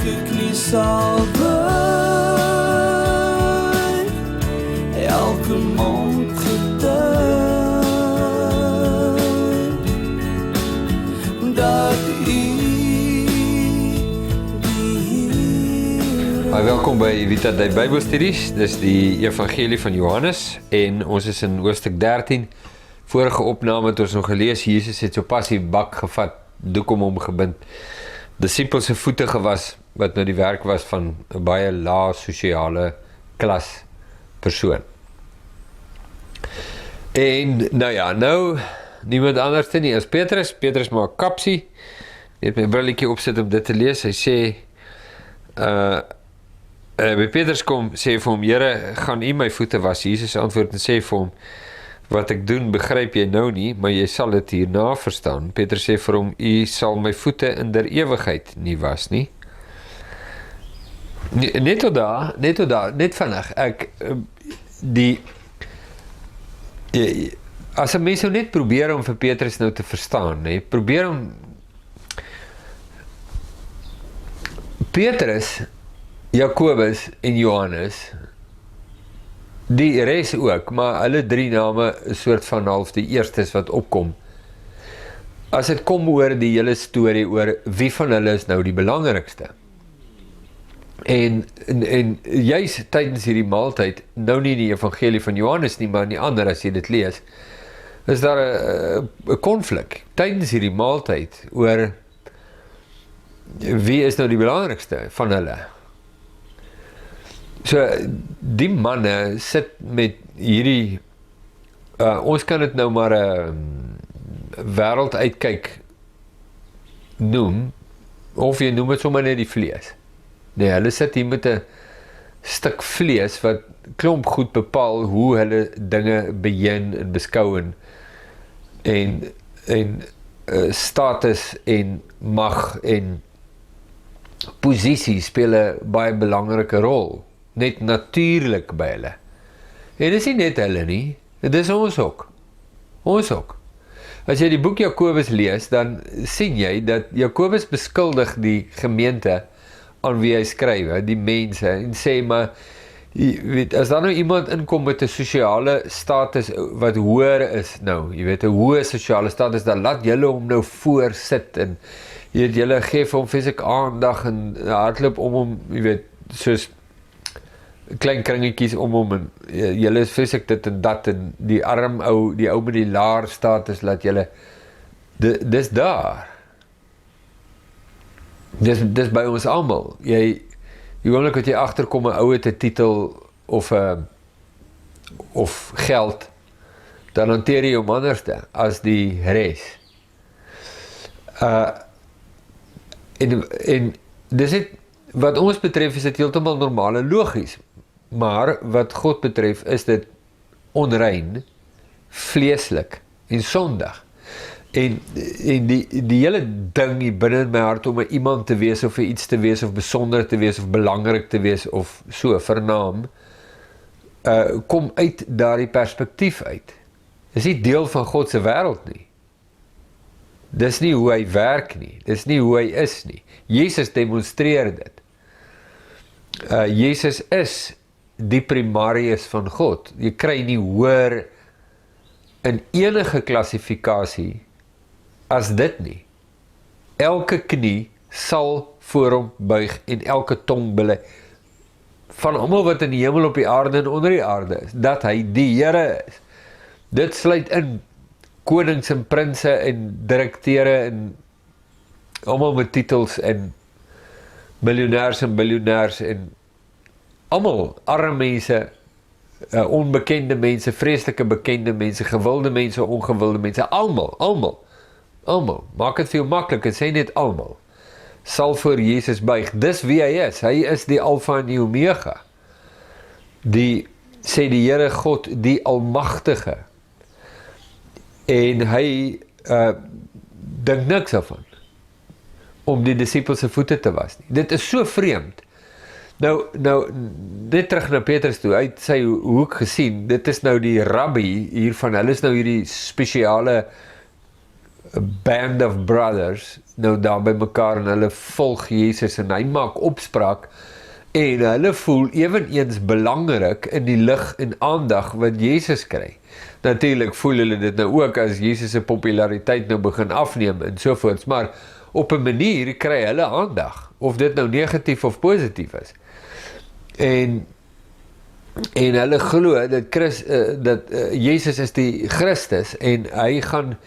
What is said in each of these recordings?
elke knie sal buig, elke mond getuig, dat U Welkom by Vita Day Bybelstudies, dis die Evangelie van Johannes en ons is in hoofstuk 13. Vorige opname het ons nog gelees, Jesus het so pas die bak gevat, doek om hom gebind, disippels se voete gewas, wat nou die werk was van 'n baie lae sosiale klas persoon. En nou ja, niemand anders nie as Petrus maak kapsie, net my brilletjie opsit om dit te lees, hy sê, by Petrus kom, sê vir hom, Here, gaan U my voete was? Jesus antwoord en sê vir hom, wat ek doen, begryp jy nou nie, maar jy sal dit hierna verstaan. Petrus sê vir hom, U sal my voete in der ewigheid nie was nie. Net tot daar, net vinnig, as 'n mens nou net probeer om vir Petrus nou te verstaan, nee, probeer om, Petrus, Jakobus en Johannes, die res ook, maar hulle drie name is soort van half die eerstes wat opkom. As dit kom oor die hele storie oor wie van hulle is nou die belangrikste. En juis tydens hierdie maaltyd, nou nie die Evangelie van Johannes nie, maar in die ander as jy dit lees, is daar 'n konflik tydens hierdie maaltyd oor wie is nou die belangrikste van hulle. So, die manne sit met hierdie, ons kan dit nou maar 'n wêreld uitkyk noem, of jy noem dit sommer net die vlees. Nee, hulle sit hier met 'n stuk vlees wat klomp goed bepaal hoe hulle dinge beheer en beskou en status en mag en posisie speel 'n baie belangrike rol. Net natuurlik by hulle. En dis nie net hulle nie, dit is ons ook. Ons ook. As jy die boek Jakobus lees, dan sien jy dat Jakobus beskuldig die gemeente aan wie hy skryf, die mense, en sê maar, jy weet, as daar nou iemand inkom met 'n sosiale status wat hoër is nou, jy weet, 'n hoë sosiale status, dan laat julle hom nou voor sit, en jy weet, julle gee vir hom fisiek aandag, en hardloop om hom, jy weet, soos klein kringetjies om hom, en julle is fisiek dit en dat, en die arm ou, die ou met die laer status, laat julle, dis daar. Dis by ons almal. Die oomblik wat jy agterkom, 'n ou het 'n titel, of geld, dan hanteer jy hom anderste, as die res. En dis het, wat ons betref, is dit heeltemal normaal en logies, maar wat God betref, is dit onrein, vleeslik en sondig. En die hele ding hier binne in my hart om iemand te wees, of iets te wees, of besonder te wees, of belangrik te wees, of so, vernaam, kom uit daardie perspektief uit. Dis nie deel van God se wêreld nie. Dis nie hoe hy werk nie, dis nie hoe hy is nie. Jesus demonstreer dit. Jesus is die primarius van God. Jy kry nie hoër in enige klassifikasie as dit nie. Elke knie sal voor hom buig en elke tong bely, van almal wat in die hemel, op die aarde en onder die aarde is, dat hy die Here is. Dit sluit in konings en prinse en direkteure en almal met titels en miljonairs en biljonairs en almal, arme mense, onbekende mense, vreeslike bekende mense, gewilde mense, ongewilde mense, almal, maak het veel maklik en sê net almal, sal voor Jesus buig. Dis wie hy is die Alfa en die Omega, sê die Here God, die Almagtige, en hy dink niks daarvan, om die disippels se voete te was nie. Dit is so vreemd. Nou, net terug na Petrus toe, uit sy hoek gesien, dit is nou die rabbi hiervan, hulle is nou hierdie spesiale band of brothers nou daar by mekaar en hulle volg Jesus en hy maak opspraak en hulle voel eweneens belangrik in die lig en aandag wat Jesus kry. Natuurlik voel hulle dit nou ook as Jesus se populariteit nou begin afneem en sovoorts, maar op 'n manier kry hulle aandag, of dit nou negatief of positief is. En hulle glo dat Jesus is die Christus en hy gaan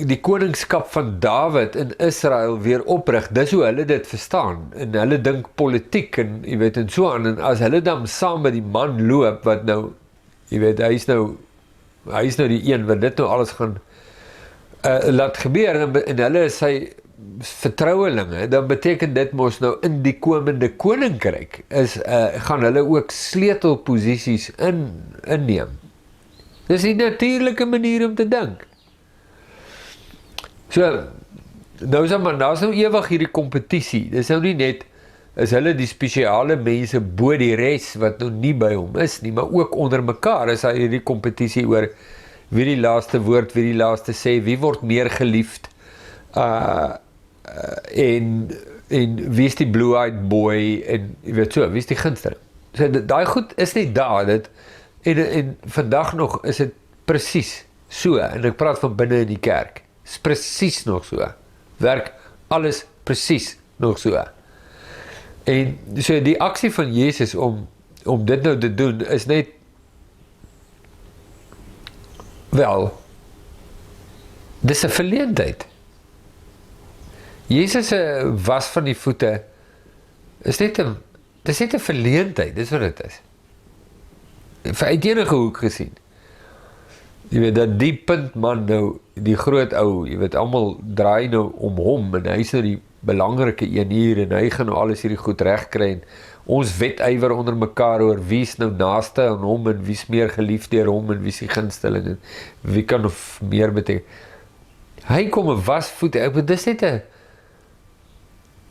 die koningskap van Dawid in Israel weer oprig. Dis hoe hulle dit verstaan. En hulle dink politiek en jy weet en so aan. En as hulle dan saam met die man loop wat nou, jy weet, hy is nou die een wat dit nou alles gaan laat gebeur en hulle is sy vertrouelinge, dan beteken dit mos nou in die komende koninkryk gaan hulle ook sleutelposisies inneem. Dis die natuurlike manier om te dink. So, nou is nou ewig hierdie kompetisie. Dis nou nie net, is hulle die spesiale mense bo die res wat nou nie by hom is nie, maar ook onder mekaar is hy hierdie kompetisie oor wie die laaste woord, wie die laaste sê, wie word meer geliefd, en wie is die blue-eyed boy, en jy weet so, wie is die gunsteling. So, daai goed is nie daar, en vandag nog is dit presies so, en ek praat van binne in die kerk, is presies nog so, werk alles presies nog so. En so die aksie van Jesus om dit nou te doen, is net, wel, dis 'n verleentheid. Jesus se was van die voete is net 'n verleentheid, dis wat dit is. Uit enige hoek gesien. Jy weet, dat die puntman nou, die groot ou, jy weet, almal draai nou om hom, en hy is nou die belangrike een hier, en hy gaan nou alles hierdie goed regkry, en ons wedywer onder mekaar oor wie is nou naaste aan hom, en wie is meer geliefd deur hom, en wie is die gunsteling, en wie kan nog meer beteken. Hy kom 'n wasvoet, dis net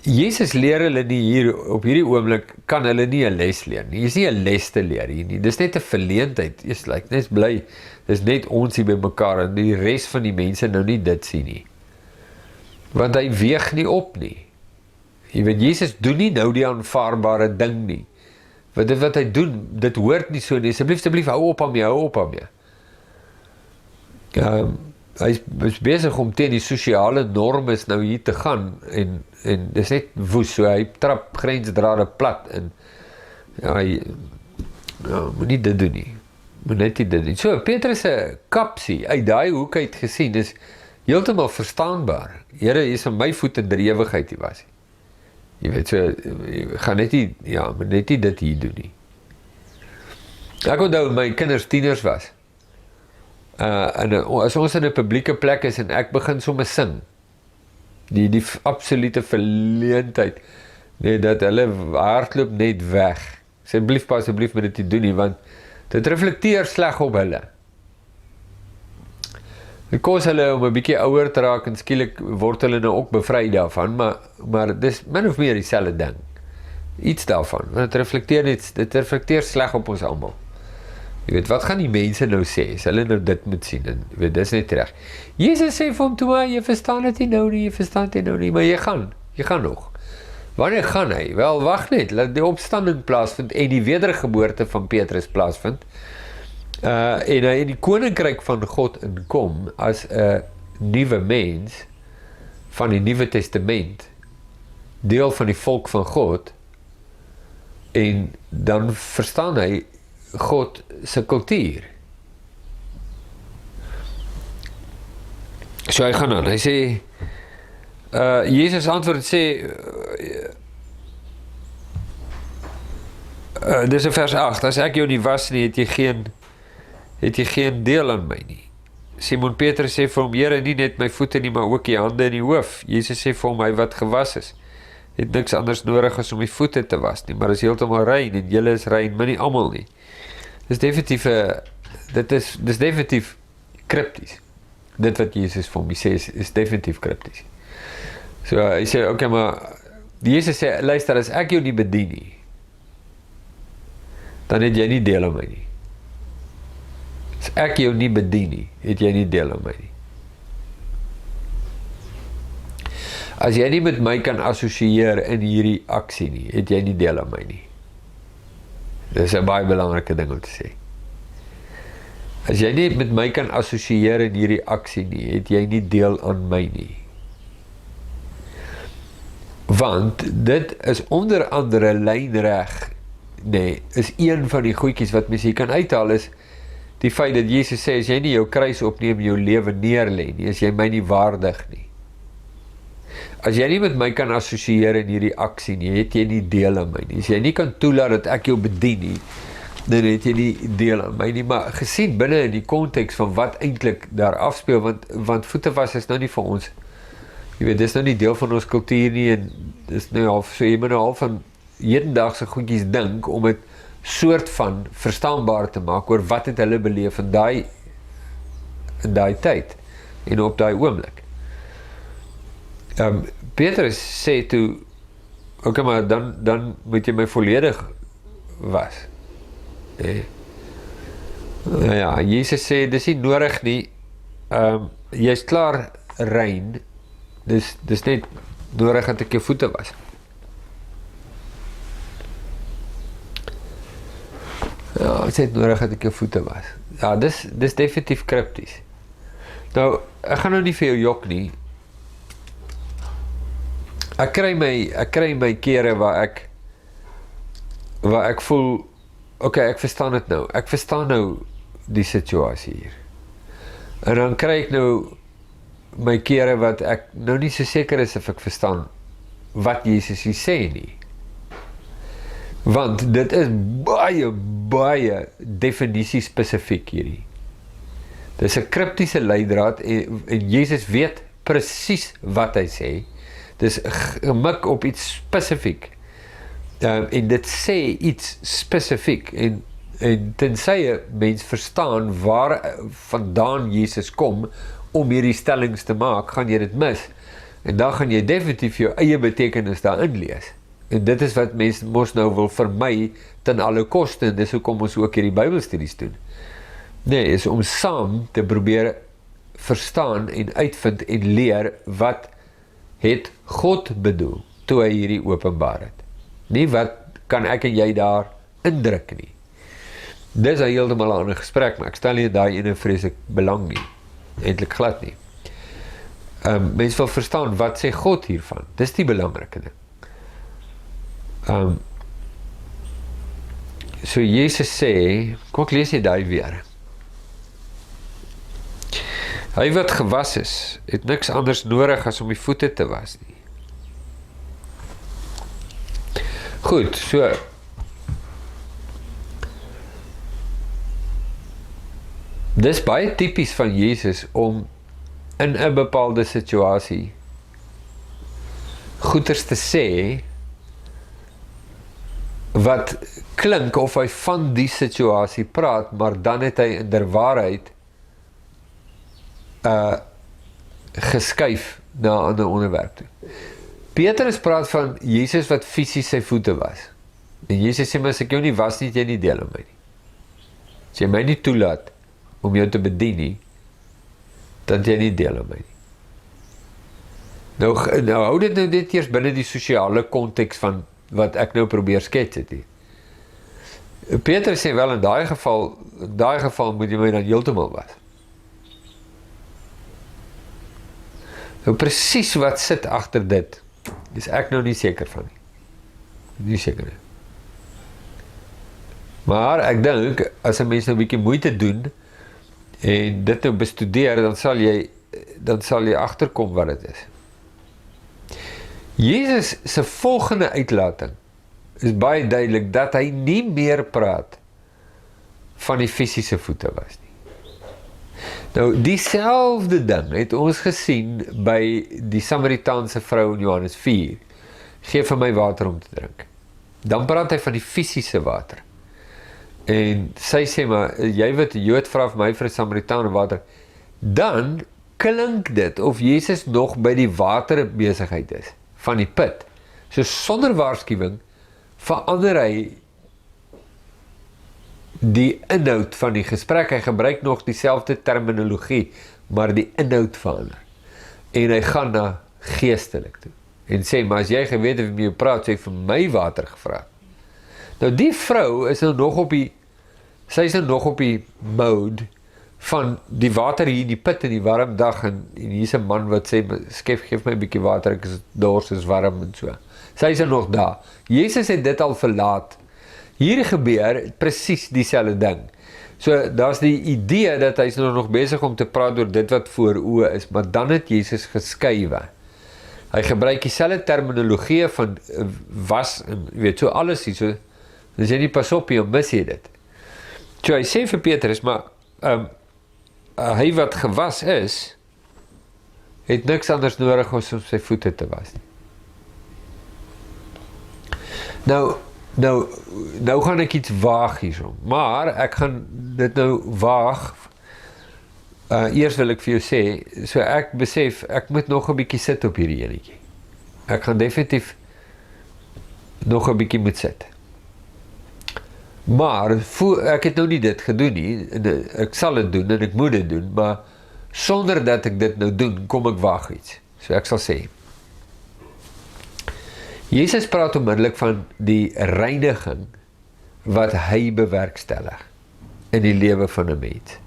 Jesus leer hulle nie hier, op hierdie oomblik kan hulle nie 'n les leer nie. Hier is nie 'n les te leer hier nie. Dis net 'n verleentheid. Jy's net bly. Dis net ons hier by mekaar en die res van die mense nou nie dit sien nie. Want hy weeg nie op nie. Jy weet, Jesus doen nie nou die aanvaarbare ding nie. Want dit wat hy doen, dit hoort nie so nie. Asseblief, hou op aan my. Hy is besig om teen die sosiale normes nou hier te gaan en dis net woes, so hy trap grensdrade plat en hy moet nie dit doen nie. Moet net nie dit doen. So, Petrus se kapsie uit daai hoek uit gesien is heeltemal verstaanbaar. Here, jy is aan my voet in die ewigheid hier was. Jy weet, so, gaan net nie, moet net nie dit hier doen nie. Ek onthou, my kinders tieners was. En as ons in 'n publieke plek is en ek begin sommer sing, die absolute verleentheid, dat hulle hardloop net weg. Asseblief met dit nie doen nie, want dit reflekteer sleg op hulle. Dit kos hulle om 'n bietjie ouer te raak en skielik word hulle nou ook bevry daarvan, maar dis min of meer dieselfde ding. Iets daarvan, want dit reflekteer sleg op ons almal. Jy weet, wat gaan die mense nou sê, as hulle nou dit moet sien, en jy weet, dis net reg. Jesus sê vir hom toe, maar jy verstaan dit nou nie, maar jy gaan nog. Wanneer gaan hy? Wel, wag net, laat die opstanding plaasvind, en die wedergeboorte van Petrus plaasvind, en hy in die koninkryk van God inkom, as 'n nuwe mens, van die Nuwe Testament, deel van die volk van God, en dan verstaan hy, God se kultuur. So hy gaan aan, hy sê, Jesus antwoord sê, dis in vers 8, as ek jou nie was nie, het jy geen deel aan my nie. Simon Petrus sê vir hom, Here, nie net my voete nie, maar ook die hande en die hoof. Jesus sê vir hom, hy wat gewas is, het niks anders nodig as om die voete te was nie, maar is heeltemal rein, en julle is rein, maar nie almal nie. Dis definitief krypties. Dit wat Jesus vir hom sê is definitief krypties. So hy sê, okay, maar Jesus sê, luister, as ek jou nie bedien nie, dan het jy nie deel aan my nie. As As ek jou nie bedien nie, het jy nie deel aan my nie. As jy nie met my kan assosieer in hierdie aksie nie, het jy nie deel aan my nie. Dis 'n baie belangrike ding om te sê. As jy nie met my kan assosieer in hierdie aksie nie, het jy nie deel aan my nie. Want dit is onder andere lynreg, nee, is een van die goedjies wat mens hier kan uithaal, is die feit dat Jesus sê, as jy nie jou kruis opneem, jou lewe neerlê nie, is jy my nie waardig nie. As jy nie met my kan assosieer in hierdie aksie nie, het jy nie deel aan my nie. As jy nie kan toelaat dat ek jou bedien nie, dan het jy nie deel aan my nie. Maar gesien binne in die konteks van wat eintlik daar afspeel, want voete was is nou nie vir ons, jy weet, dis nou nie deel van ons kultuur nie, en dis nou half, so jy moet nou half van hedendaagse goedjies dink, om het soort van verstaanbaar te maak, oor wat het hulle beleef in daai tyd, en op daai oomblik. Petrus sê toe, okay, maar dan moet jy my volledig was. Ja, Jesus sê, dis nie nodig nie, jy is klaar rein, dis net nodig dat ek jou voete was. Ja, dit is net nodig dat ek jou voete was. Ja, dis definitief krypties. Nou, ek gaan nou nie vir jou jok nie. Ek kry my kere waar ek voel, okay, ek verstaan dit nou. Ek verstaan nou die situasie hier. En dan kry ek nou my kere wat ek nou nie so seker is of ek verstaan wat Jesus hier sê nie. Want dit is baie definisie spesifiek hierdie. Dit is 'n kryptiese leidraad en Jesus weet presies wat hy sê. Dis gemik op iets spesifiek. En dit sê iets spesifiek. En tensy mens verstaan waar vandaan Jesus kom om hierdie stellings te maak, gaan jy dit mis. En dan gaan jy definitief jou eie betekenis daarin lees. En dit is wat mense mos nou wil vermy ten alle koste, en dis hoekom ons ook hierdie Bybelstudies doen. Nee, is om saam te probeer verstaan en uitvind en leer wat het God bedoel toe hy hierdie openbaar het. Nie wat kan ek en jy daar indruk nie. Dis een heeltemal 'n ander gesprek, maar ek stel nie daai ene vreeslik belang nie. Eintlik glad nie. Mens wil verstaan, wat sê God hiervan? Dis die belangrike ding. So Jesus sê, kom ek lees jy daai weer. Hy wat gewas is, het niks anders nodig as om die voete te was nie. Goed, so dis baie typies van Jesus om in 'n bepaalde situasie goeters te sê wat klink of hy van die situasie praat, maar dan het hy inderwaarheid geskuif na 'n ander onderwerp toe. Petrus praat van Jesus wat fisies sy voete was. En Jesus sê, maar as ek jou nie was nie, het jy nie deel aan my nie. As jy my nie toelaat om jou te bedien nie, dan het jy nie deel aan my nie. Nou hou dit nou net eers binne die sosiale konteks van wat ek nou probeer skets het hier. Petrus sê wel, in daai geval moet jy my dan heeltemal was. Nou presies wat sit agter dit, is ek nou nie seker van nie. Nie seker nie. Maar ek dink, as 'n mens nou 'n bietjie moeite doen, en dit nou bestudeer, dan sal jy agterkom wat dit is. Jesus se volgende uitlating is baie duidelik, dat hy nie meer praat van die fisiese voete was nie. Nou, dieselfde ding het ons gesien by die Samaritaanse vrou in Johannes 4. Geef vir my water om te drink. Dan praat hy van die fisiese water. En sy sê maar, jy wat 'n Jood vra vir my vir 'n Samaritaan water, dan klink dit of Jesus nog by die waterbesigheid is, van die put. So sonder waarskuwing verander hy die inhoud van die gesprek. Hy gebruik nog dieselfde terminologie, maar die inhoud verander. En hy gaan na geestelik toe. En sê, maar as jy geweet het wie jy praat, sy vir my water gevra. Nou die vrou is nou nog op die, sy is nou nog op die mode van die water hier in die put in die warm dag, en hier is 'n man wat sê, skef, geef my 'n bietjie water, ek is dors, is warm en so. Sy is nog daar. Jesus het dit al verlaat. Hier gebeur presies dieselfde ding. So, daar's die idee dat hy is nou nog besig om te praat oor dit wat voor oë is, maar dan het Jesus geskuiwe. Hy gebruik dieselfde terminologie van was, en weet so alles hier, so, as jy nie pas op jy mis jy dit. So, hy sê vir Petrus, maar hy wat gewas is, het niks anders nodig as om sy voete te was. Nou gaan ek iets waag hierso, maar ek gaan dit nou waag. Eers wil ek vir jou sê, so ek besef, ek moet nog 'n bietjie sit op hierdie enetjie. Ek gaan definitief nog 'n bietjie moet sit. Maar, ek het nou nie dit gedoen nie, ek sal dit doen en ek moet dit doen, maar sonder dat ek dit nou doen, kom ek waag iets. So ek sal sê, Jesus praat onmiddellik van die reiniging wat hy bewerkstellig in die lewe van 'n mens.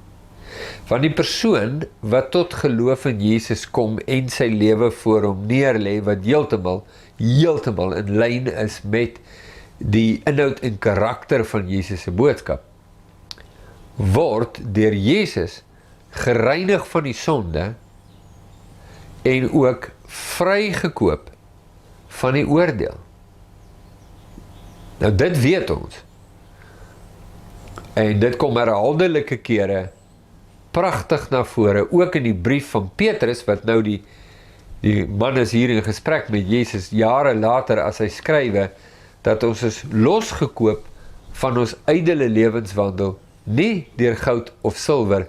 Van die persoon wat tot geloof in Jesus kom en sy lewe voor hom neerlê, wat heeltemal in lyn is met die inhoud en karakter van Jesus se boodskap, word deur Jesus gereinig van die sonde en ook vrygekoop van die oordeel. Nou dit weet ons. En dit kom herhaaldelike kere pragtig na vore, ook in die brief van Petrus, wat nou die man is hier in gesprek met Jesus, jare later as hy skrywe, dat ons is losgekoop van ons ydelle lewenswandel, nie deur goud of silwer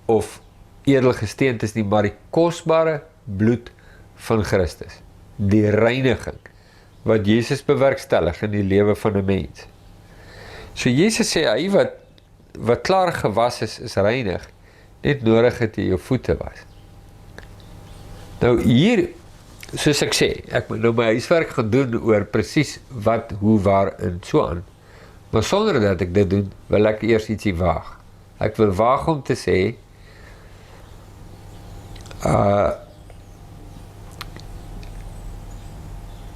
of edelgesteentes nie, maar die kosbare bloed van Christus. Die reiniging wat Jesus bewerkstellig in die lewe van 'n mens. So Jesus sê, hy wat klaar gewas is reinig, net nodig het jy jou voete was. Nou hier, soos ek sê, ek moet nou my huiswerk gaan doen oor presies wat, hoe, waar en so aan. Maar sonder dat ek dit doen, wil ek eers ietsie waag. Ek wil waag om te sê,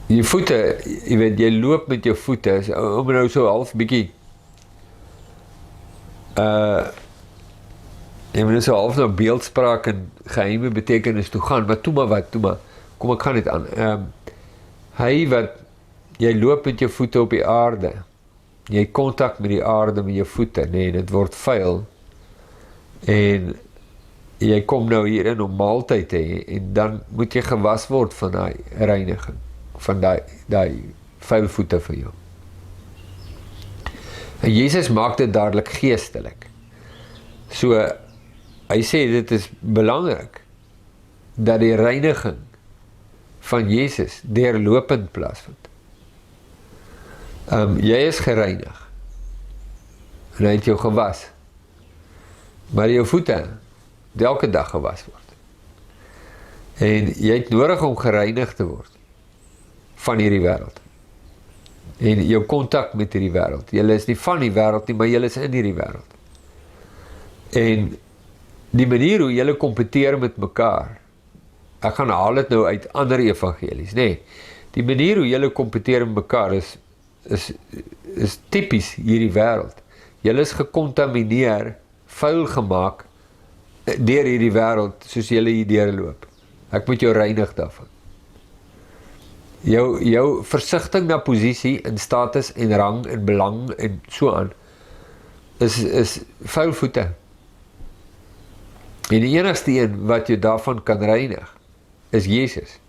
jou voete, jy weet, jy loop met jou voete, om nou so half bietjie, jy moet nou so half na beeldspraak en geheime betekenis toe gaan, maar toe maar, kom ek gaan dit aan. Hy wat, jy loop met jou voete op die aarde, jy kontak met die aarde met jou voete, nee, dit word vuil, en jy kom nou hierin om maaltyd te hê, en dan moet jy gewas word van die reiniging, van die vuil voete van jou. En Jesus maak dit dadelik geestelik. So, hy sê dit is belangrik, dat die reiniging van Jesus deurlopend plaasvind. Jy is gereinig, en hy het jou gewas, maar jou voete, elke dag gewas word. En jy het nodig om gereinig te word, van hierdie wêreld. En jou kontak met hierdie wêreld. Jy is nie van die wêreld nie, maar jy is in hierdie wêreld. En die manier hoe jy kompeteer met mekaar, ek gaan haal dit nou uit ander evangelies, nee, die manier hoe jy kompeteer met mekaar is typies hierdie wêreld. Jy is gekontamineer, vuil gemaak, deur hierdie wêreld, soos jy hier deurloop. Ek moet jou reinig daarvan. Jou versigtiging na posisie, en status, en rang, en belang, en so aan, is vuil voete. En die enigste een wat jou daarvan kan reinig, is Jesus.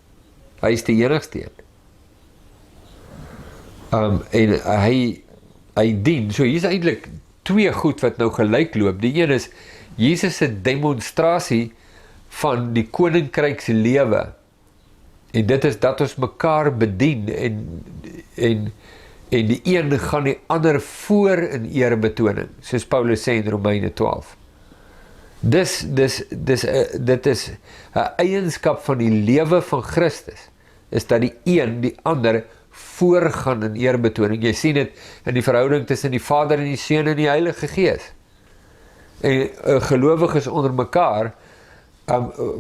Hy is die enigste een. En hy dien, so hier is eintlik twee goed wat nou gelyk loop. Die een is, Jesus se demonstrasie van die koninkryks lewe, en dit is dat ons mekaar bedien, En die een gaan die ander voor in eerebetoning, soos Paulus sê in Romeine 12. Dit is 'n eienskap van die lewe van Christus, is dat die een die ander voorgaan in eerebetoning. Jy sien dit in die verhouding tussen die Vader en die Seun en die Heilige Gees. En gelowiges onder mekaar,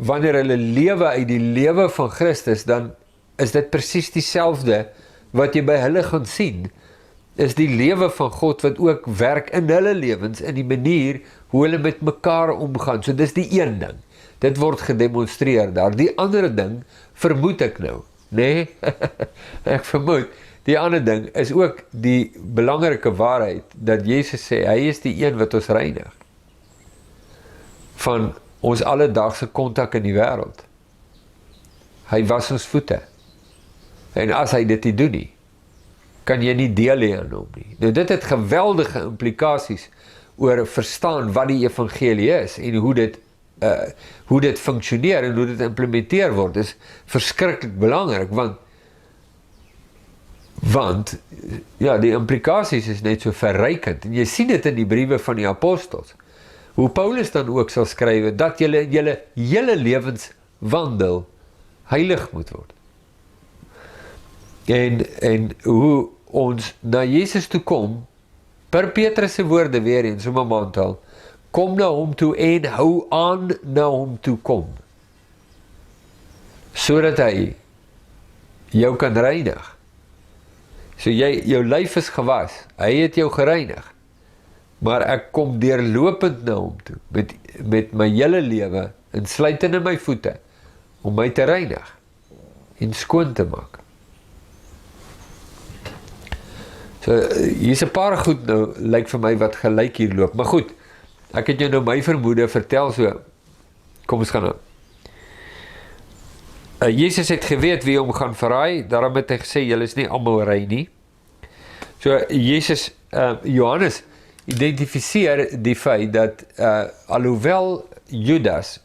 wanneer hulle lewe uit die lewe van Christus, dan is dit presies dieselfde wat jy by hulle gaan sien, is die lewe van God wat ook werk in hulle lewens, in die manier hoe hulle met mekaar omgaan. So dis die een ding. Dit word gedemonstreer daar. Die ander ding, vermoed ek nou, nee, ek vermoed, die ander ding is ook die belangrike waarheid, dat Jesus sê, hy is die een wat ons reinig, van ons alledaagse kontak in die wêreld. Hy was ons voete. En as hy dit nie doen nie, kan jy nie deel hê aan hom nie. Nou dit het geweldige implikasies oor verstaan wat die evangelie is en hoe dit funksioneer en hoe dit implementeer word. Dit is verskriklik belangrik, want ja, die implikasies is net so verrykend. En jy sien dit in die briewe van die apostels. Hoe Paulus dan ook sal skrywe, dat julle hele lewenswandel heilig moet word. En hoe ons na Jesus toe kom, per Petrus se woorde weer eens, om 'n mantel, kom na hom toe en hou aan na hom toe kom, sodat hy jou kan reinig. So jou lyf is gewas, hy het jou gereinig, maar ek kom deurlopend na hom toe, met my hele lewe, insluitend in my voete, om my te reinig, en skoon te maak. So, hier's 'n paar goed nou, lyk vir my wat gelyk hier loop, maar goed, ek het jou nou my vermoede vertel, so, kom ons gaan nou. Jesus het geweet wie hom gaan verraai, daarom het hy gesê, julle is nie almal rein nie. So, Johannes identifiseer die feit dat, alhoewel Judas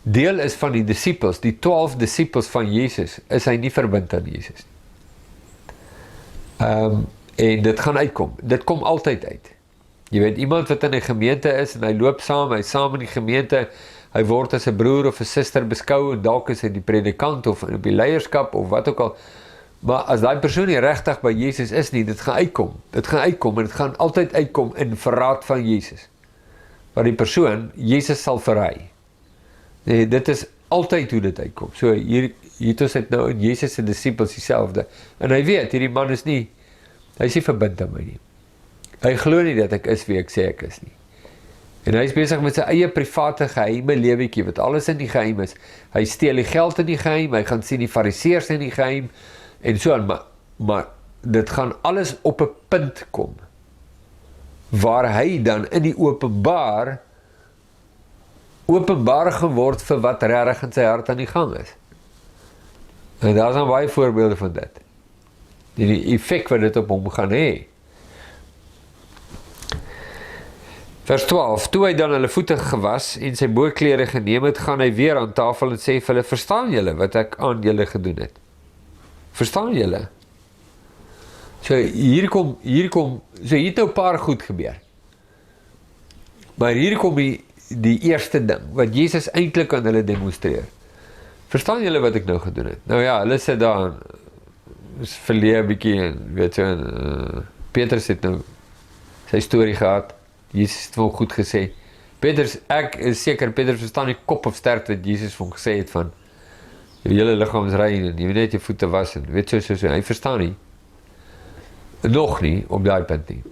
deel is van die disippels, die 12 disippels van Jesus, is hy nie verbind aan Jesus. En dit gaan uitkom, dit kom altyd uit. Jy weet, iemand wat in 'n gemeente is, en hy loop saam, hy is saam in die gemeente, hy word as 'n broer of 'n suster beskou, en dalk is hy die predikant, of op die leierskap, of wat ook al, maar as daai persoon nie regtig by Jesus is nie, dit gaan uitkom, en dit gaan altyd uitkom in verraad van Jesus, waar die persoon Jesus sal verraai. Nee, dit is altyd hoe dit uitkom. So hier het ons dit nou in Jesus se disippels dieselfde, en hy weet, hierdie man is nie, hy is nie verbind aan my nie. Hy glo nie dat ek is wie ek sê ek is nie. En hy is besig met sy eie private geheime lewetjie, wat alles in die geheim is. Hy steel die geld in die geheim, hy gaan sien die fariseërs in die geheim, en so aan, maar dit gaan alles op 'n punt kom, waar hy dan in die openbaar geword vir wat regtig in sy hart aan die gang is. En daar is dan baie voorbeelde van dit. Die effek wat dit op hom gaan hê. Vers 12, toe hy dan hulle voete gewas en sy boorklere geneem het, gaan hy weer aan tafel en sê vir hulle, verstaan julle wat ek aan julle gedoen het? Verstaan julle? So hier kom, so hier het nou 'n paar goed gebeur. Maar hier kom die eerste ding, wat Jesus eintlik aan hulle demonstreer. Verstaan julle wat ek nou gedoen het? Nou ja, hulle sit daar, is verleer bietjie, en weet so, en Petrus het nou sy storie gehad, Jesus het wel goed gesê. Ek is seker, Petrus verstaan die kop of sterk wat Jesus vir hom gesê het van, jou hele liggaam is rein, en jy moet net jou voete was, en weet so, hy verstaan nie, nog nie, op daai punt nie.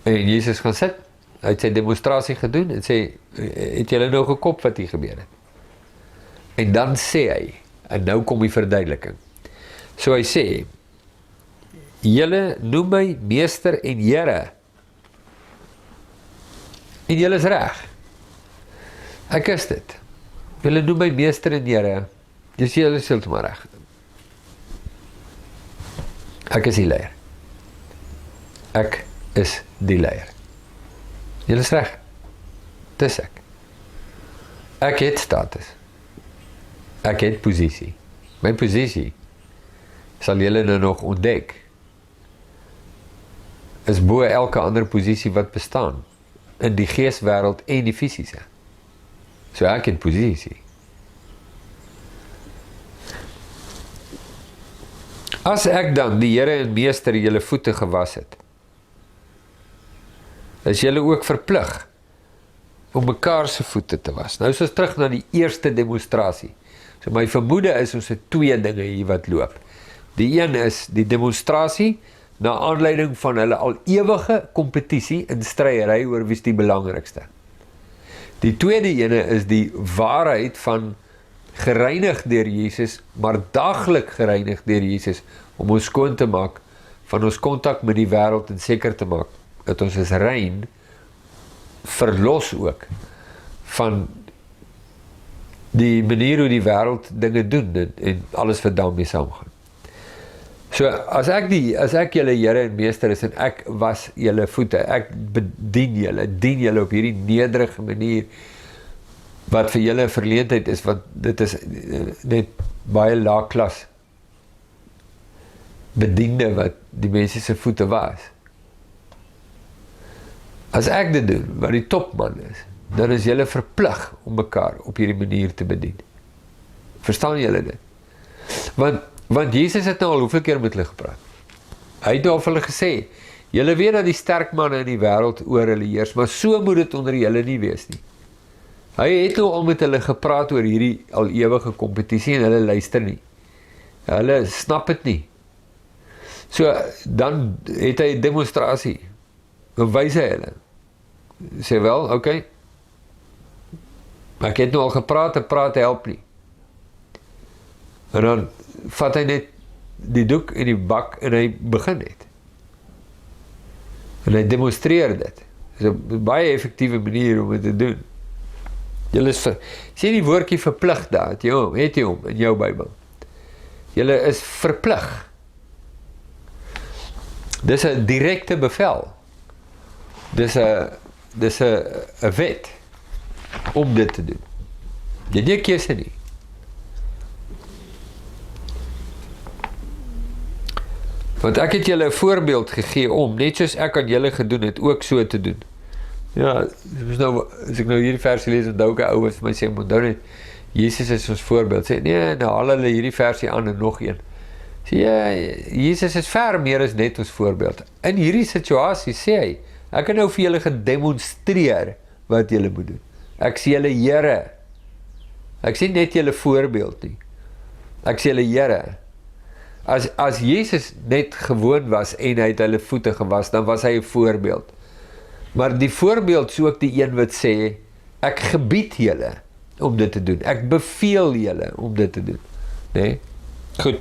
En Jesus gaan sit, hy het sy demonstrasie gedoen, en sê, het julle nou gekop wat hier gebeur het? En dan sê hy, en nou kom die verduideliking, so hy sê, julle noem my meester en Here, en julle is reg, ek is dit, julle noem my meester en Here, dis julle is heeltemal reg, ek is die leier, ek is die leier, julle is reg, dis ek het status, ek het posisie, my posisie, sal julle nou nog ontdek, is bo elke ander posisie wat bestaan, in die geeswêreld en die fisiese. So ek het posisie. As ek dan, die Here en Meester, julle voete gewas het, is julle ook verplig om mekaar se voete te was. Nou is ons terug na die eerste demonstrasie. So my vermoede is ons het twee dinge hier wat loop. Die een is die demonstrasie na aanleiding van hulle al ewige kompetisie in stryery oor wie is die belangrikste. Die tweede ene is die waarheid van gereinig deur Jesus, maar daglik gereinig deur Jesus, om ons skoon te maak van ons kontak met die wêreld en seker te maak dat ons is rein, verlos ook van die manier hoe die wêreld dinge doen en alles wat daarmee saamgaan. So as ek julle Here en Meester is en ek was julle voete, ek dien julle op hierdie nederige manier wat vir julle 'n verleentheid is, want dit is net baie lae klas bediende wat die mense se voete was. As ek dit doen, wat die topman is, dan is julle verplig om mekaar op hierdie manier te bedien. Verstaan julle dit? Want Jesus het nou al hoeveel keer met hulle gepraat. Hy het al vir hulle gesê, julle weet dat die sterk manne in die wêreld oor hulle heers, maar so moet dit onder julle nie wees nie. Hy het nou al met hulle gepraat oor hierdie al ewige kompetisie en hulle luister nie. Hulle snap dit nie. So, dan het hy 'n demonstrasie. Dan wys hy hulle. Sê wel, okay. Maar ek het nou al gepraat, en praat help nie. En dan vat hy net die doek en die bak en hy begin net. En hy demonstreer dit. Dit is 'n baie effektiewe manier om dit te doen. Julle is sien die woordjie verplig daar, het jy hom in jou Bybel. Julle is verplig. Dis 'n direkte bevel. Dis 'n wet om dit te doen. Jy het nie keuse nie. Want ek het julle 'n voorbeeld gegee om, net soos ek aan julle gedoen het, ook so te doen. Ja, as ek nou hierdie versie lees, onthou ek 'n ou wat vir my sê, onthou net, Jesus is ons voorbeeld. Sê, nee, nou haal hulle hierdie versie aan en nog een. Sê, ja, Jesus is ver meer as net ons voorbeeld. In hierdie situasie sê hy, ek het nou vir julle gedemonstreer wat julle moet doen. Ek sê julle Here. Ek sê net julle voorbeeld nie. Ek sê julle Here. As Jesus net gewoon was en hy het hulle voete gewas, dan was hy 'n voorbeeld. Maar die voorbeeld is ook die een wat sê, ek gebied julle om dit te doen. Ek beveel julle om dit te doen. Nee? Goed.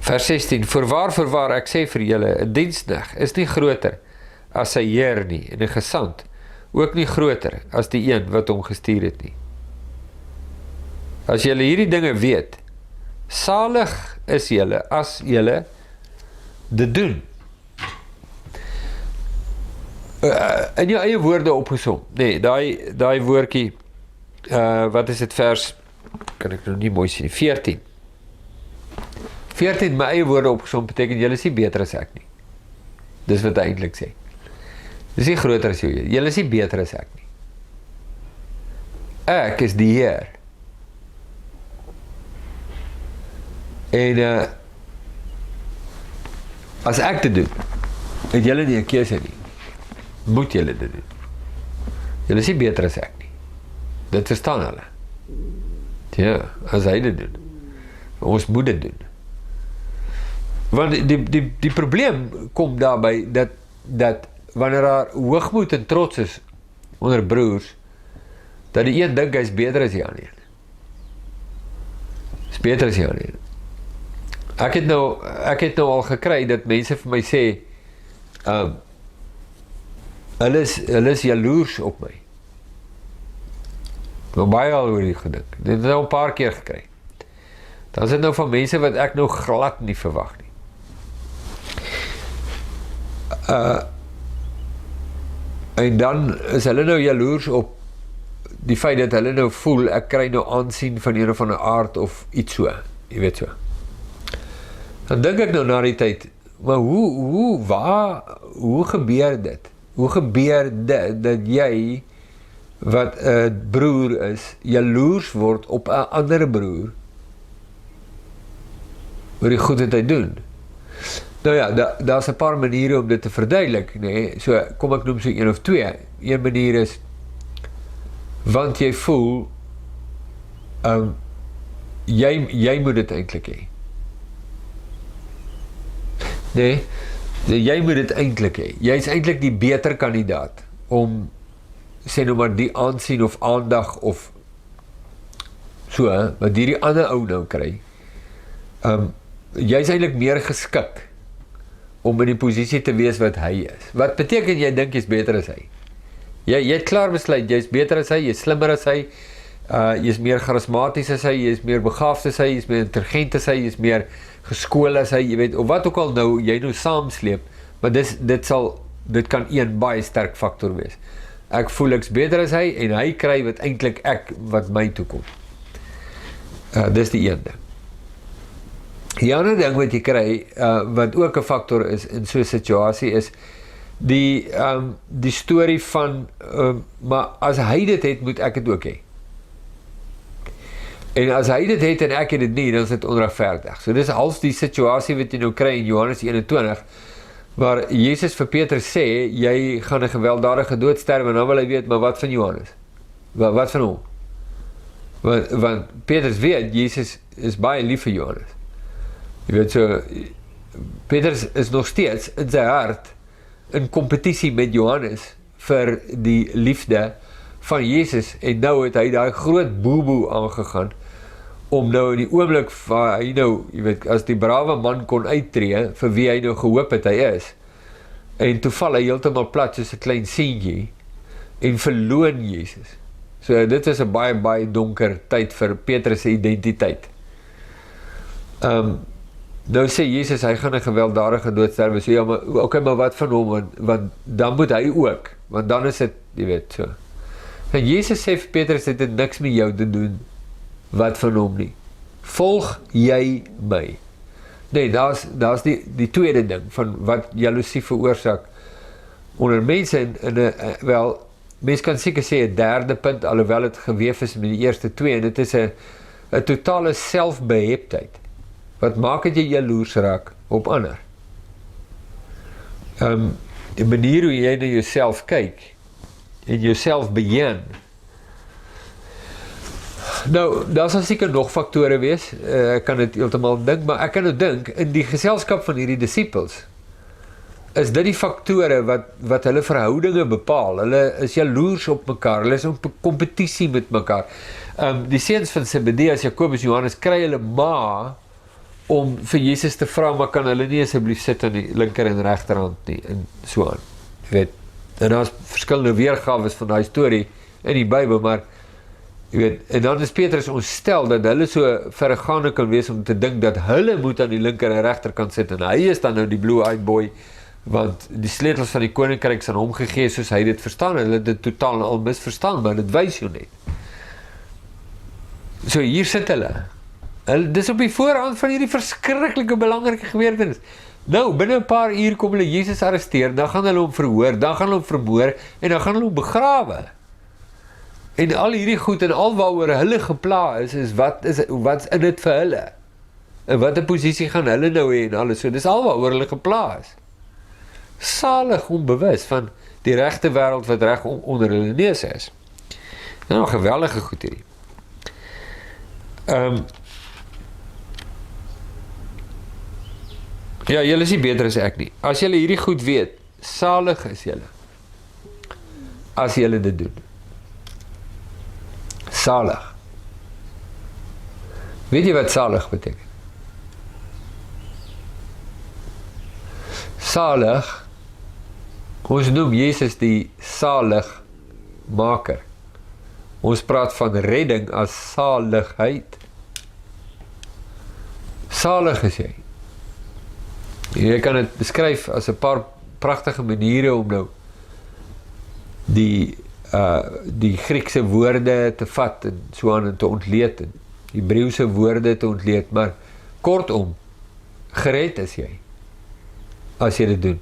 Vers 16, voorwaar, ek sê vir julle, 'n diensknegt is nie groter as sy heer nie, en 'n gesant ook nie groter as die een wat hom gestuur het nie. As julle hierdie dinge weet, salig is julle as julle dit doen. In jou eie woorde opgesom, nee, daai woordjie, wat is dit vers, kan ek nou nie mooi sien, 14, my eie woorde opgesom, beteken, julle is nie beter as ek nie. Dis wat hy eintlik sê. Dis nie groter as jy, julle is nie beter as ek nie. Ek is die Heer. En, as ek dit doen, het julle nie 'n keuse nie. Moet julle dit doen. Julle is nie beter as ek nie. Dit verstaan hulle. Ja, as hy dit doen. Ons moet dit doen. Want die probleem kom daarby dat wanneer daar hoogmoed en trots is onder broers, dat die een dink hy is beter as die ander een. Is beter as die ander een. Ek het nou al gekry dat mense vir my sê, hulle is jaloers op my. Nou baie al oor die gedink. Dit het nou 'n paar keer gekry. Dan is dit nou van mense wat ek nou glad nie verwag nie. En dan is hulle nou jaloers op die feit dat hulle nou voel, ek kry nou aansien van een of ander aard of iets so, jy weet so. Dan dink ek nou na die tyd, maar hoe gebeur dit? Hoe gebeur dit, dat jy, wat 'n broer is, jaloers word op 'n ander broer, oor die goed wat hy doen? Nou ja, daar's 'n paar maniere om dit te verduidelik, nee, so kom ek noem so een of twee. Een manier is, want jy voel, jy moet dit eintlik hê. Nee, jy moet dit eintlik hê. Jy is eintlik die beter kandidaat om, sê nou maar, die aansien of aandag of so, wat hierdie ander ou nou kry. Jy is eintlik meer geskik om in die posisie te wees wat hy is. Wat beteken jy dink jy's beter as hy? Jy het klaar besluit, jy's beter as hy, jy's slimmer as hy, jy's meer charismaties as hy, jy's meer begaafd as hy, jy's meer intelligent as hy, jy's meer geskool as hy, jy weet, of wat ook al nou, jy nou saamsleep, maar dit kan een baie sterk faktor wees. Ek voel ek's beter as hy, en hy kry wat eintlik wat my toekom. Dis die een ding. Die ander ding wat jy kry, wat ook 'n faktor is in so 'n situasie, is die storie van, maar as hy dit het, moet ek dit ook hê. En as hy dit het en ek het dit nie, dan is dit onregverdig. So dis half die situasie wat jy nou kry in Johannes 21, waar Jesus vir Petrus sê, jy gaan 'n gewelddadige dood sterwe, en dan wil hy weet, maar wat van Johannes? Wat van hom? Want Petrus weet, Jesus is baie lief vir Johannes. Jy weet so, Petrus is nog steeds in sy hart in kompetisie met Johannes vir die liefde van Jesus, en nou het hy daai groot boeboe aangegaan, om nou in die oomblik waar hy nou, jy weet, as die brawe man kon uittree, vir wie hy nou gehoop het hy is, en toe val hy heeltemal plat soos 'n klein seentjie, en verloon Jesus. So dit is 'n baie, baie donker tyd vir Petrus se identiteit. Nou sê Jesus, hy gaan 'n gewelddadige dood sterwe, so ja, maar, okay, maar wat van hom, want dan moet hy ook, want dan is dit, jy weet, so. En Jesus sê vir Petrus, dit het niks met jou te doen, wat van hom nie. Volg jy my? Nee, daar's die tweede ding, van wat jaloesie veroorsaak onder mense, en wel, mens kan seker sê 'n derde punt, alhoewel het geweef is met die eerste twee, en dit is 'n totale selfbeheptheid. Wat maak het jy jaloers raak op ander? Die manier hoe jy na jouself kyk, en jouself beheer. Nou, daar sal seker nog faktore wees, ek kan dit heeltemal dink, maar ek kan nou dink, in die geselskap van hierdie disippels, is dit die faktore wat hulle verhoudinge bepaal. Hulle is jaloers op mekaar, hulle is op kompetisie met mekaar. Die seuns van Zebedeus, Jakobus, Johannes, kry hulle ma, om vir Jesus te vra, maar kan hulle nie asseblief sit aan die linker en regterhand nie, en so aan. Jy weet, en daar's verskillende weergawes van daai storie in die Bybel, maar jy weet, en dan is Petrus ontstel dat hulle so verregaande kan wees om te dink dat hulle moet aan die linker en regterkant sit, en hy is dan nou die blue-eyed boy, want die sleutels van die koninkryk is aan hom gegee soos hy dit verstaan, en hulle het dit totaal en al misverstaan, maar dit wys jou net. So hier sit hulle. Dis op die voorhand van hierdie verskriklike belangrike gebeurtenis. Nou, binne 'n paar uur kom hulle Jesus arresteer, dan gaan hulle hom verhoor, dan gaan hulle hom vermoor, en dan gaan hulle hom begrawe. En al hierdie goed, en al waaroor hulle gepla is wat's in dit vir hulle? En wat 'n posisie gaan hulle nou hê en alles so, dis al waaroor hulle gepla is. Salig onbewus van die regte wêreld wat reg onder hulle neus is. Nou, geweldige goed hierdie. Ja, julle is nie beter as ek nie. As julle hierdie goed weet, salig is julle, as julle dit doen. Salig. Weet jy wat salig beteken? Salig, ons noem Jesus die saligmaker. Ons praat van redding as saligheid. Salig is jy. Jy kan dit beskryf as 'n paar pragtige maniere om nou die Griekse woorde te vat en so aan en te ontleed, en Hebreëse woorde te ontleed, maar kortom, Gered is jy, as jy dit doen.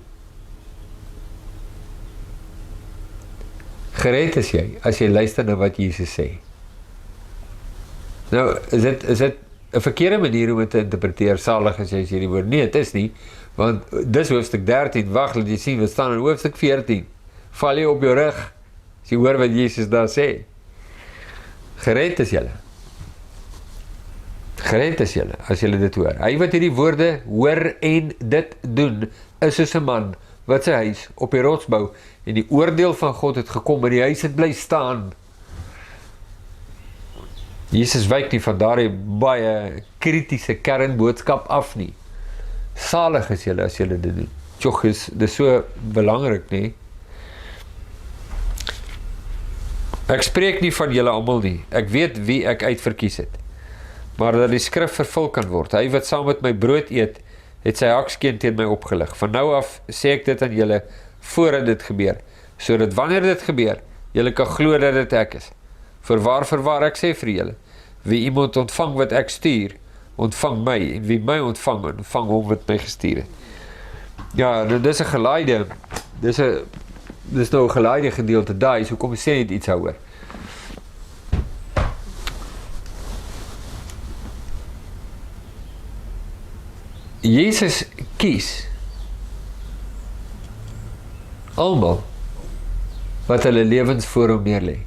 Gered is jy, as jy luister na wat Jesus sê. Nou, is dit 'n verkeerde manier om dit te interpreteer, salig as jy sê die woord? Nee, het is nie, want dis hoofstuk 13, wag, laat jy sien, wat staan in hoofstuk 14, val jy op jou rug, as jy hoor wat Jesus daar sê. Gered is julle. Gered is julle, as julle dit hoor. Hy wat hierdie woorde hoor en dit doen, is soos 'n man wat sy huis op die rots bou, en die oordeel van God het gekom, en die huis het bly staan. Jesus wyk nie van daardie baie kritiese kernboodskap af nie. Salig is julle as julle dit doen. Tjog, dis so belangrik, nie? Ek spreek nie van julle almal nie. Ek weet wie ek uitverkies het. Maar dat die skrif vervul kan word. Hy wat saam met my brood eet, het sy hakskeen teen my opgelig. Van nou af sê ek dit aan julle voordat dit gebeur, sodat wanneer dit gebeur, julle kan glo dat dit ek is. Voorwaar ek sê vir julle, wie iemand ontvang wat ek stuur, ontvang my, en wie my ontvang hom wat my gestuur het. Ja, dis 'n gelaaide, dis nou 'n gelaaide gedeelte daai, so kom ek sê net iets daaroor. Jesus kies almal wat hulle lewens voor hom neerlê.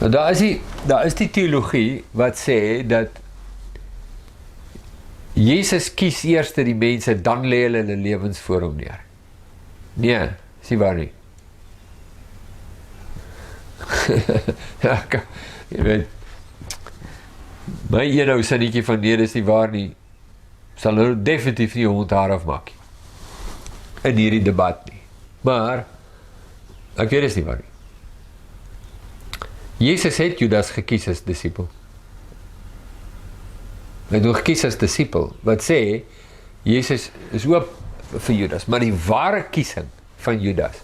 Nou daar is die teologie wat sê dat Jesus kies eers die mense, dan lê hulle lewens voor hom neer. Nee, is nie waar nie. Ja, jy weet, my eenhou sinnetjie van nee, dis nie waar nie, sal hulle definitief nie hond haar afmaak in hierdie debat nie. Maar, ek weet dis nie waar nie. Jesus het Judas gekies as discipel. Hy het hom gekies as discipel, wat sê, Jesus is oop vir Judas, maar die ware kiesing van Judas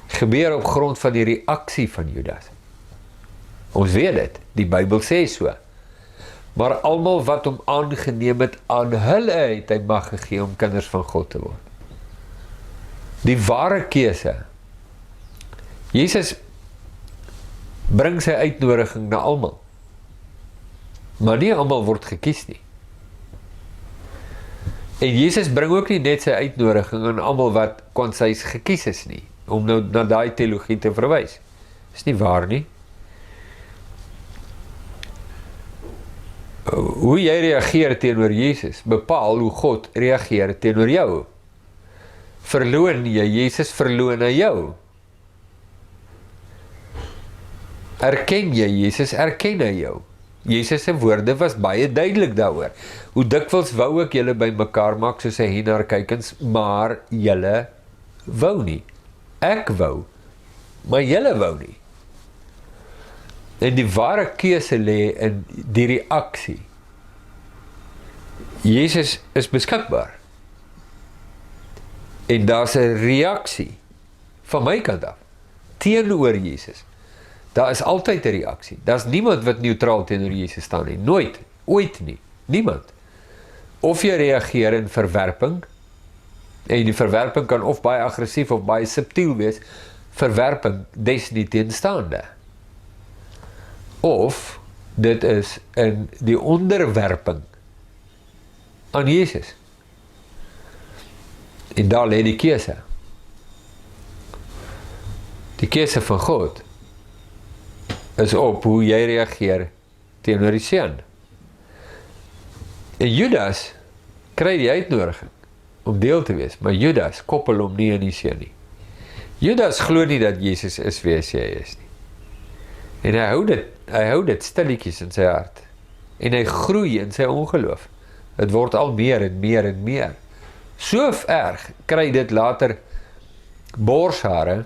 gebeur op grond van die reaksie van Judas. Ons weet dit, die Bybel sê so. Maar almal wat hom aangeneem het, aan hulle het hy mag gegee om kinders van God te word. Die ware keuse. Jesus bring sy uitnodiging na almal. Maar nie almal word gekies nie. En Jesus bring ook nie net sy uitnodiging aan almal wat kwansies gekies is nie, om nou na daai teologie te verwys. Is nie waar nie. Hoe jy reageer teenoor Jesus, bepaal hoe God reageer teenoor jou. Verloon jy Jesus, verloon hy jou. Erken jy Jesus, erken hy jou. Jesus se woorde was baie duidelik daaroor. Hoe dikwels wou ek julle by mekaar maak soos 'n hen na kykens, maar julle wou nie. Ek wou, maar julle wou nie. En die ware keuse lê in die reaksie. Jesus is beskikbaar. En daar's 'n reaksie van my kant af teenoor Jesus. Daar is altyd 'n reaksie. Daar's niemand wat neutraal teenoor Jesus staan nie. Nooit, ooit nie. Niemand. Of jy reageer in verwerping, en die verwerping kan of baie aggressief of baie subtiel wees, verwerping desnieteenstaande. Of dit is in die onderwerping aan Jesus. En daar lê die keuse. Die keuse van God is op hoe jy reageer teenoor die seun. En Judas kry die uitnodiging om deel te wees, maar Judas koppel hom nie aan die seun nie. Judas glo nie dat Jesus is wie hy sê hy is nie. En hy hou dit stilletjies in sy hart. En hy groei in sy ongeloof. Het word al meer en meer en meer. So erg kry dit later borshare,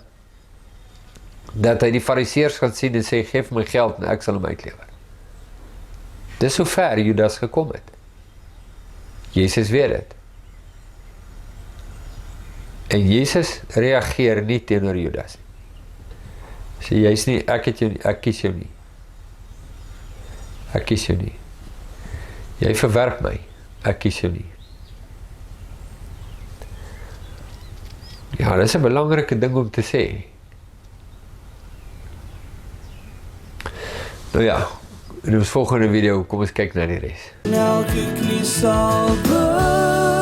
dat hy die fariseërs gaan sien en sê, geef my geld en ek sal hom uitlewer. Dis hoe ver Judas gekom het. Jesus weet dit. En Jesus reageer nie teenoor Judas nie. Sê, jy's nie, ek kies jou nie. Ek kies jou nie. Jy verwerp my, ek kies jou nie. Ja, dis 'n belangrike ding om te sê. Nou ja, in ons volgende video, kom ons kyk na die res. Elke knie sal buig.